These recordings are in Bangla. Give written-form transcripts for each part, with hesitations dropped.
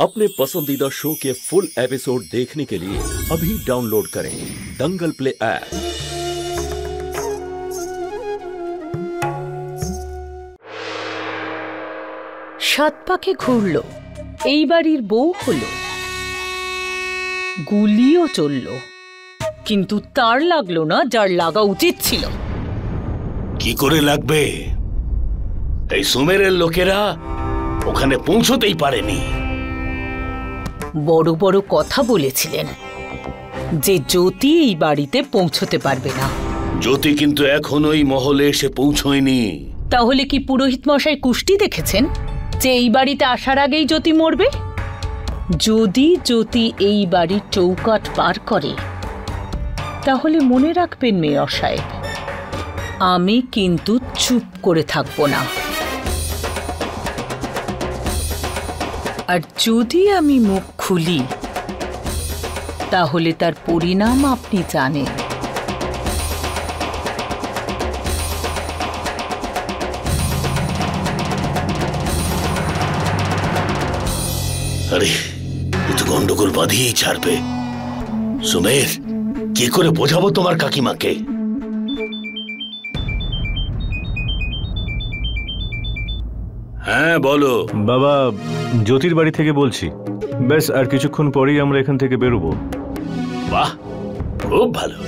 अपने पसंदीदा शो के फुल एपिसोड देखने के लिए अभी डाउनलोड करें दंगल प्ले ऐप। সাত পাকে ঘুরল, এই বাড়ির বউ হলো, গুলিও চলল, কিন্তু তার লাগলো না যার লাগা উচিত ছিল। কি করে লাগবে? এই সুমেরের লোকেরা ওখানে পৌঁছতেই পারেনি। বড় বড় কথা বলেছিলেন যে জ্যোতি এই বাড়িতে পৌঁছতে পারবে না। জ্যোতি কিন্তু এখনো এই মহলে এসে পৌঁছয়নি। তাহলে কি পুরোহিত মশাই কুষ্টি দেখেছেন যে এই বাড়িতে আসার আগেই জ্যোতি মরবে? যদি জ্যোতি এই বাড়ির চৌকাঠ পার করে তাহলে মনে রাখবেন মেয়র সাহেব, আমি কিন্তু চুপ করে থাকবো না। আর যদি আমি মুখ খুলি তাহলে তার পরিণাম আপনি জানেন। আরে এ তো গন্ডগোল বাঁধিয়েই ছাড়বে। সুমের, কি করে বোঝাবো তোমার কাকিমাকে? হ্যাঁ বলো। বাবা, জ্যোতির বাড়ি থেকে বলছি। ব্যাস আর কিছুক্ষণ পরেই আমরা এখান থেকে বেরোবো। বাহ, খুব ভালো।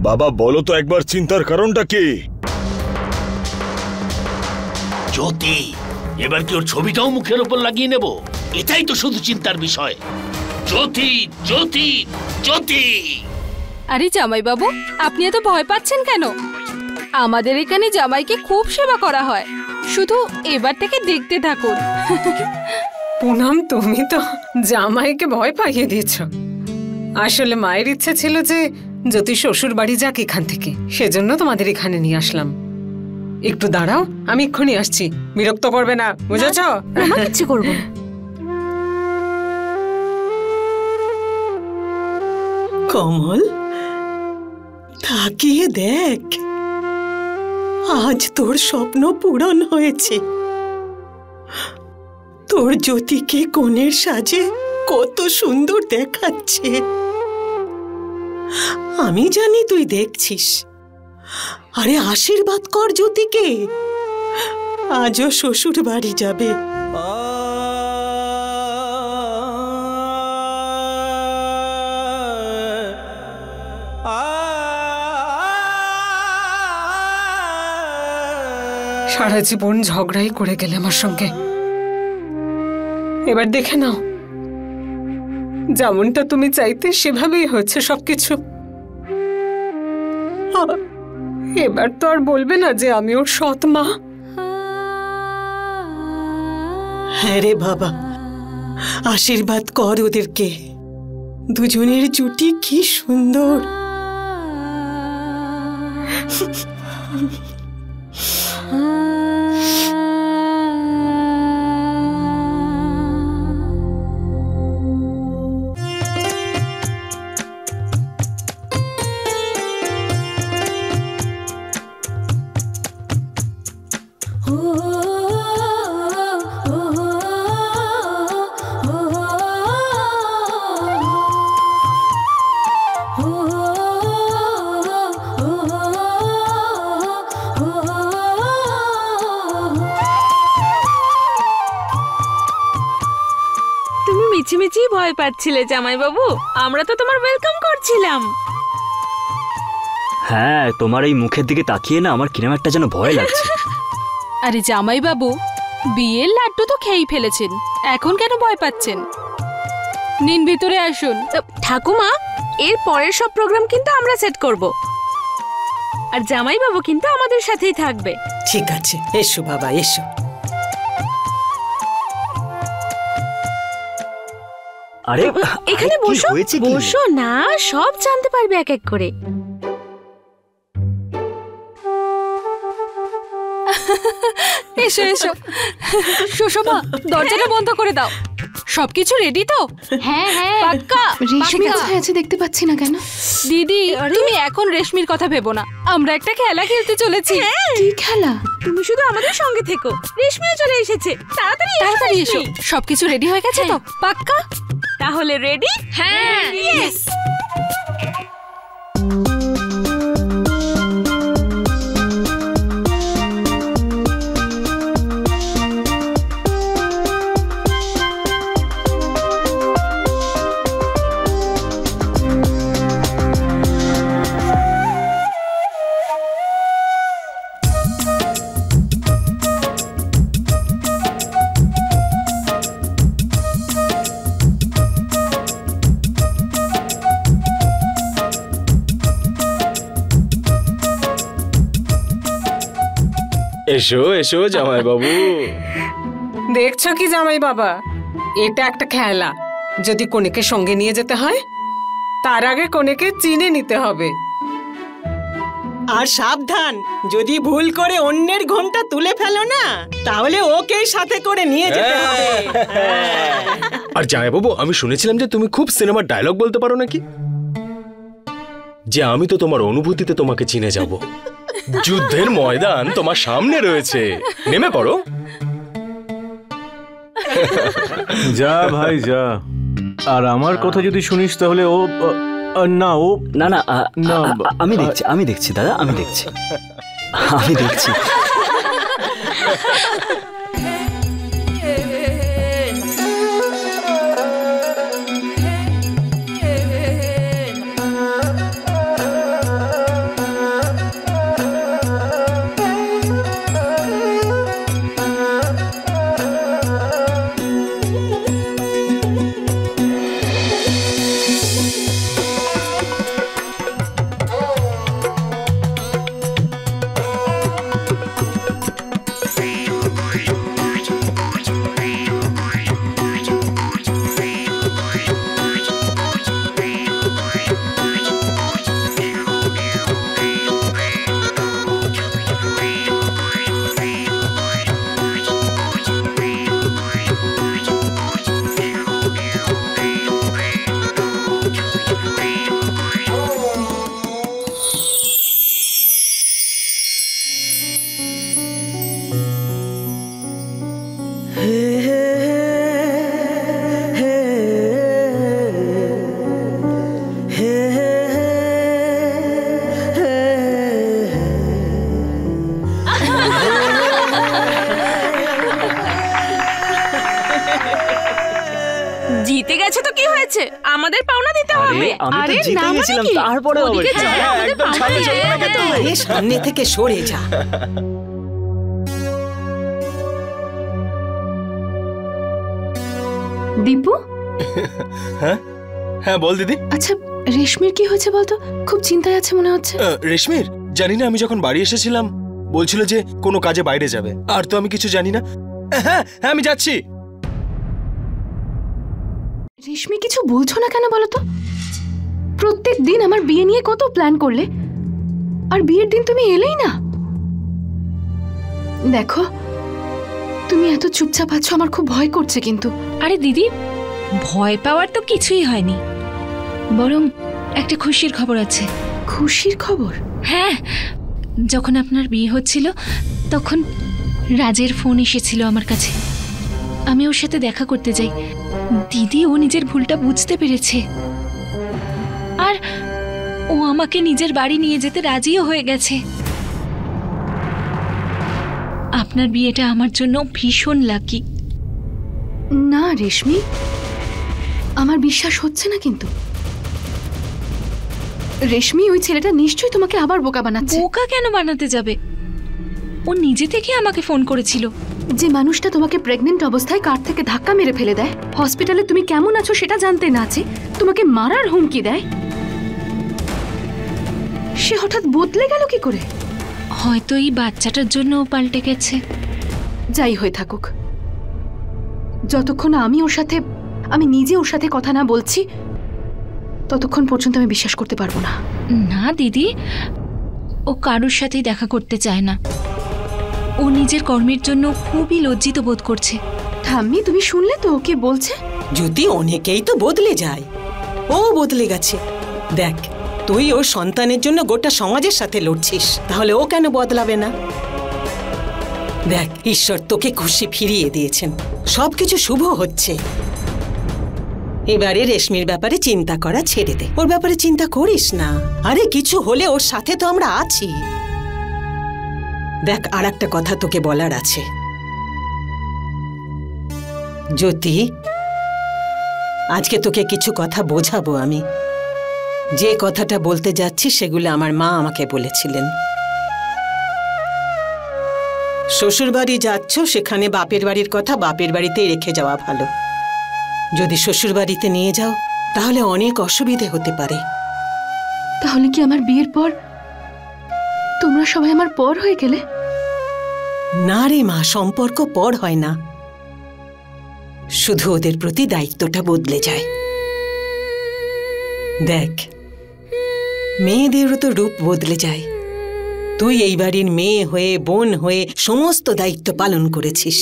বাবা বলো তো একবার চিন্তার কারণটা কি? জ্যোতি, এবার কি ওর ছবিটাও মুখের উপর লাগিয়ে নেব? এটাই তো শুধু চিন্তার বিষয়। জ্যোতি জ্যোতি জ্যোতি। আরে জামাই বাবু, আপনি এত ভয় পাচ্ছেন কেন? আমাদের এখানে জামাইকে খুব সেবা করা হয়, শুধু এবার থেকে দেখতে থাকুন। পুনম, তুমি তো জামাইকে ভয় পাইয়ে দিয়েছ। আসলে মায়ের ইচ্ছে ছিল যে জ্যোতি শ্বশুর বাড়ি যাক এখান থেকে, সেজন্য তোমাদের এখানে নিয়ে আসলাম। একটু দাঁড়াও, আমি এক্ষুনি আসছি। বিরক্ত করবে না, বুঝেছ? কিচ্ছু করবো না। কমল, তাকিয়ে দেখ, আজ তোর স্বপ্ন পূরণ হয়েছে। তোর জ্যোতিকে কোণের সাজে কত সুন্দর দেখাচ্ছে। আমি জানি তুই দেখছিস। আরে আশীর্বাদ কর জ্যোতিকে, আজও শ্বশুর বাড়ি যাবে। সারা জীবন ঝগড়াই করে গেলে আমার সঙ্গে। এবার দেখে নাও, যেমনটা তুমি চাইতে সেভাবেই হচ্ছে সবকিছু। এবার তো আর বলবে না যে আমি ওর সৎ মা। হ্যাঁ রে বাবা, আশীর্বাদ কর ওদেরকে। দুজনের জুটি কি সুন্দর। মিছিমিছি ভয় পাচ্ছিলে জামাই বাবু, আমরা তো তোমার ওয়েলকাম করছিলাম। হ্যাঁ, তোমার এই মুখের দিকে তাকিয়ে না আমার কিরম একটা যেন ভয় লাগছে। আরে জামাই বাবু, বিয়ের লাড্ডু তো খেয়েই ফেলেছেন, এখন কেন ভয় পাচ্ছেন? নিন ভিতরে আসুন। ঠাকুমা, এর পরের সব প্রোগ্রাম কিন্তু আমরা সেট করব, আর জামাই বাবু কিন্তু আমাদের সাথেই থাকবে। ঠিক আছে, এসো বাবা, এসো। আরে এখানে বসো, বসো না, সব জানতে পারবে এক এক করে। এসো এসো। সুশোভা, দরজাটা বন্ধ করে দাও। সবকিছু রেডি তো? হ্যাঁ হ্যাঁ পাক্কা? রেশমি কোথায় আছে দেখতে পাচ্ছি না কেন? দিদি তুমি এখন রেশমির কথা ভেবো না, আমরা একটা খেলা খেলতে চলেছি। কি খেলা? তুমি শুধু আমাদের সঙ্গে থেকো, রেশমিও চলে এসেছে। তাড়াতাড়ি এসো। সবকিছু রেডি হয়ে গেছে তো? পাক্কা? তাহলে রেডি? হ্যাঁ ইয়েস। এসো এসো জামাই বাবু। দেখছো কি জামাই বাবা, এটা একটা খেলা। যদি কনেকে সঙ্গে নিয়ে যেতে হয় তার আগে কনেকে চিনে নিতে হবে। আর সাবধান, যদি ভুল করে অন্যের ঘোমটা তুলে ফেলো না তাহলে ওকেই সাথে করে নিয়ে যেতে হবে। আর জামাই বাবু, আমি শুনেছিলাম যে তুমি খুব সিনেমার ডায়লগ বলতে পারো নাকি? যে আমি তো তোমার অনুভূতিতে তোমাকে চিনে যাব। যুদ্ধের ময়দান তোমার সামনে রয়েছে, নেমে পড়ো। যা ভাই যা। আর আমার কথা যদি শুনিস তাহলে ও না ও না না না আমি দেখছি দাদা, আমি দেখছি। জিতে গেছে তো কি হয়েছে, আমাদের পাওনা দিতে হবে। আমি তো জিতে গেছিলাম, তারপরে সামনে থেকে সরে যা। দীপু? হ্যাঁ হ্যাঁ বল দিদি। আচ্ছা রেশমির কি হয়েছে বলতো? খুব চিন্তায় আছে মনে হচ্ছে। রেশমির জানি না, আমি যখন বাড়ি এসেছিলাম বলছিল যে কোনো কাজে বাইরে যাবে, আর তো আমি কিছু জানি না। হ্যাঁ হ্যাঁ আমি যাচ্ছি। রেশমি কিছু বলছো না কেন বলো তো? প্রত্যেক দিন আমার বিয়ে নিয়ে কত প্ল্যান করলে, আর বিয়ের দিন তুমি এলেই না। দেখো তুমি এত চুপচাপ আছো, আমার খুব ভয় করছে কিন্তু। আরে দিদি, ভয় পাওয়ার তো কিছুই হয়নি, বরং একটা খুশির খবর আছে। খুশির খবর? হ্যাঁ, যখন আপনার বিয়ে হচ্ছিল তখন রাজের ফোন এসেছিল আমার কাছে। আমি ওর সাথে দেখা করতে যাই। দিদি ও নিজের ভুলটা বুঝতে পেরেছে, আর ও আমাকে নিজের বাড়ি নিয়ে যেতে রাজিও হয়ে গেছে। আপনার বিয়েটা আমার জন্য ভীষণ লাকি। না রেশমি, আমার বিশ্বাস হচ্ছে না কিন্তু। রেশমি, ওই ছেলেটা নিশ্চয়ই তোমাকে আবার বোকা বানাচ্ছে। বোকা কেন বানাতে যাবে? ও নিজে থেকে আমাকে ফোন করেছিল। যে মানুষটা তোমাকে প্রেগনেন্ট অবস্থায় কার থেকে ধাক্কা মেরে ফেলে দেয়, হসপিটালে তুমি কেমন আছো সেটা জানতে না চেয়ে তোমাকে মারার হুমকি দেয়, সে হঠাৎ বদলে গেল কি করে? হয়তো এই বাচ্চাটার জন্য ও পাল্টে গেছে। যাই হয়ে থাকুক, যতক্ষণ আমি নিজে ওর সাথে কথা না বলছি ততক্ষণ পর্যন্ত আমি বিশ্বাস করতে পারবো না। না দিদি, ও কারোর সাথেই দেখা করতে চায় না। ও নিজের কর্মের জন্য খুবই লজ্জিত বোধ করছে। ঠাম্মি তুমি শুনলে তো কে বলছে? যদি অনেকেই তো বদলে যায়, ও বদলে গেছে। দেখ, তুই ওর সন্তানের জন্য গোটা সমাজের সাথে লড়ছিস, তাহলে ও কেন বদলাবে না? দেখ, ঈশ্বর তোকে খুশি ফিরিয়ে দিয়েছেন, সবকিছু শুভ হচ্ছে। এবারে রেশমির ব্যাপারে চিন্তা করা ছেড়ে দে, ওর ব্যাপারে চিন্তা করিস না। আরে কিছু হলে ওর সাথে তো আমরা আছি। দেখ, আর একটা কথা তোকে বলার আছে জ্যোতি, আজকে তোকে কিছু কথা বোঝাবো আমি। যে কথাটা বলতে যাচ্ছি সেগুলো আমার মা আমাকে বলেছিলেন। শ্বশুর বাড়ি যাচ্ছ, সেখানে বাপের বাড়ির কথা বাপের বাড়িতেই রেখে যাওয়া ভালো। যদি শ্বশুর বাড়িতে নিয়ে যাও তাহলে অনেক অসুবিধে হতে পারে। তাহলে কি আমার বিয়ের পর তোমরা সবাই আমার পর হয়ে গেলে? না রে মা, সম্পর্ক পর হয় না, শুধু ওদের প্রতি দায়িত্বটা বদলে যায়। দেখ, মেয়েদেরও তো রূপ বদলে যায়। তুই এই বাড়ির মেয়ে হয়ে, বোন হয়ে সমস্ত দায়িত্ব পালন করেছিস,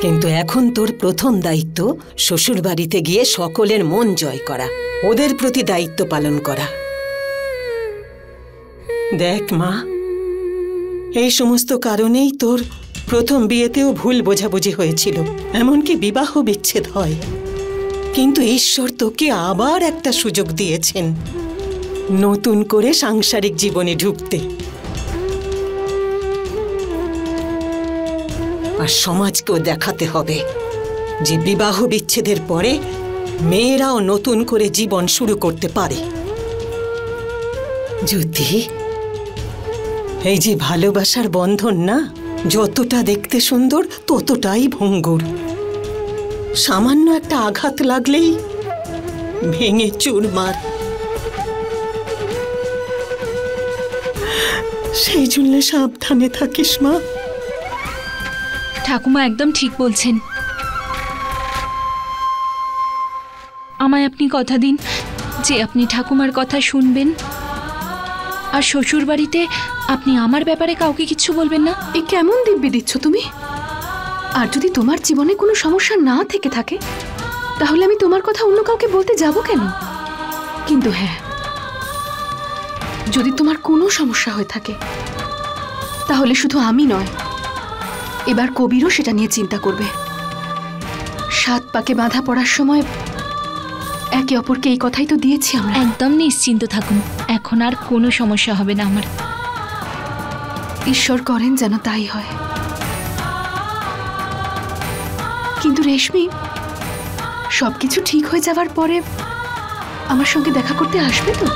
কিন্তু এখন তোর প্রথম দায়িত্ব শ্বশুর বাড়িতে গিয়ে সকলের মন জয় করা, ওদের প্রতি দায়িত্ব পালন করা। দেখ মা, এই সমস্ত কারণেই তোর প্রথম বিয়েতেও ভুল বোঝাবুঝি হয়েছিল, এমনকি বিবাহ বিচ্ছেদ হয়। কিন্তু ঈশ্বর তোকে আবার একটা সুযোগ দিয়েছেন নতুন করে সাংসারিক জীবনে ঢুকতে। আর সমাজকেও দেখাতে হবে যে বিবাহ বিচ্ছেদের পরে মেয়েরাও নতুন করে জীবন শুরু করতে পারে। যদি এই যে ভালোবাসার বন্ধন না, যতটা দেখতে সুন্দর ততটাই ভঙ্গুর। সামান্য একটা আঘাত লাগলেই ভেঙে চুরমার। সেই জন্য সাবধানে থাকিস মা। ঠাকুমা একদম ঠিক বলছেন। আমায় আপনি কথা দিন যে আপনি ঠাকুমার কথা শুনবেন, আর শ্বশুর বাড়িতে আপনি আমার ব্যাপারে কাউকে কিচ্ছু বলবেন না। এ কেমন দিব্যি দিচ্ছ তুমি? আর যদি তোমার জীবনে কোনো সমস্যা না থেকে থাকে তাহলে আমি তোমার কথা অন্য কাউকে বলতে যাব কেন? কিন্তু হ্যাঁ, যদি তোমার কোনো সমস্যা হয়ে থাকে তাহলে শুধু আমি নয়, এবার কবিরও সেটা নিয়ে চিন্তা করবে। 7 পাকে বাঁধা পড়ার সময় একে অপরকে এই কথাই তো দিয়েছি আমরা। একদম নিশ্চিন্ত থাকুন, এখন আর কোনো সমস্যা হবে না আমার। ঈশ্বর করেন যেন তাই হয়। কিন্তু রেশমি, সবকিছু ঠিক হয়ে যাওয়ার পরে আমার সঙ্গে দেখা করতে আসবে তো?